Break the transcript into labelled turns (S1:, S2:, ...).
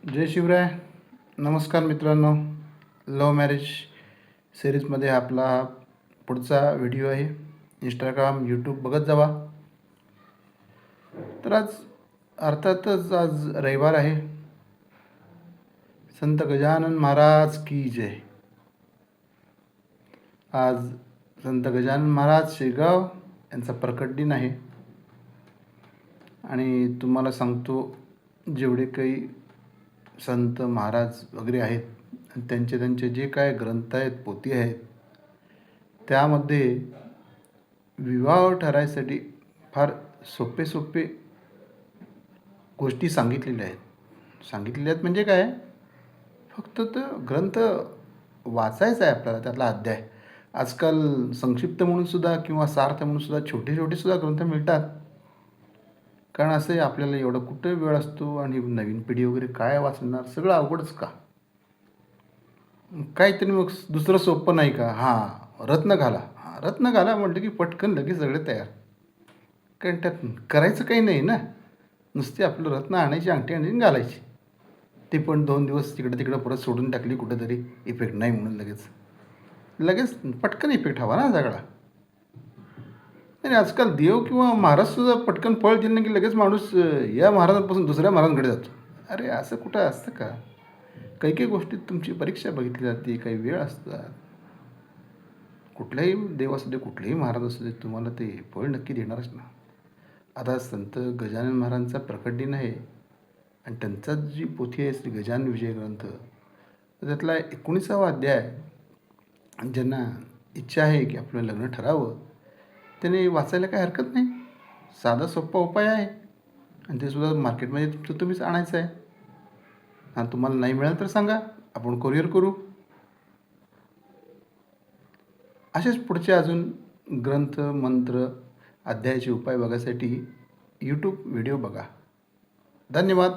S1: जय शिवराय. नमस्कार मित्रांनो. Love marriage सिरीजमध्ये आपला हा पुढचा व्हिडिओ आहे. इंस्टाग्राम यूट्यूब बघत जावा. तर आज रविवार आहे. संत गजानन महाराज की जय. आज संत गजानन महाराज शेगाव यांचा प्रकट दिन आहे. आणि तुम्हाला सांगतो, जेवढे काही संत महाराज वगैरे आहेत, त्यांचे जे काय ग्रंथ आहेत, पोथी आहेत, त्यामध्ये विवाह ठरायसाठी फार सोपे गोष्टी सांगितलेल्या आहेत. म्हणजे काय, फक्त तो ग्रंथ वाचायचा आहे आपल्याला, त्यातला अध्याय. आजकाल संक्षिप्त म्हणूनसुद्धा किंवा सार्थ म्हणूनसुद्धा छोटे ग्रंथ मिळतात. कारण असं आहे, आपल्याला एवढं कुठं वेळ असतो आणि नवीन पिढी वगैरे काय वाचणार, सगळं अवघडच का. काहीतरी मग दुसरं सोपं नाही का. रत्न घाला म्हटलं की पटकन लगेच सगळे तयार. कारण त्यात करायचं काही नाही ना, नुसते आपलं रत्न आणायची, अंगठी आणायची, घालायची. ते पण 2 दिवस तिकडं परत सोडून टाकली कुठंतरी, इफेक्ट नाही म्हणून लगेच पटकन इफेक्ट हवा ना सगळा. आणि आजकाल देव किंवा महाराजसुद्धा पटकन फळ दिलं की लगेच माणूस या महाराजांपासून दुसऱ्या महाराजांकडे जातो. अरे असं कुठं असतं का. काही गोष्टीत तुमची परीक्षा बघितली जाते, काही वेळ असतात. कुठल्याही देव असू दे, कुठलेही महाराज असू दे, तुम्हाला ते फळ नक्की देणारच ना. आता संत गजानन महाराजांचा प्रकट दिन आहे आणि त्यांचा जी पोथी आहे श्री गजानन विजय ग्रंथ, त्यातला 19वा अध्याय. ज्यांना इच्छा आहे की आपलं लग्न ठरावं, त्याने वाचायला काही हरकत नाही. साधा सोपा उपाय आहे आणि ते सुद्धा मार्केटमध्ये तुम्हीच आणायचं आहे. आणि तुम्हाला नाही मिळालं तर सांगा, आपण कोरिअर करू. असेच पुढचे अजून ग्रंथ, मंत्र, अध्यायाचे उपाय बघायसाठी यूट्यूब व्हिडिओ बघा. धन्यवाद.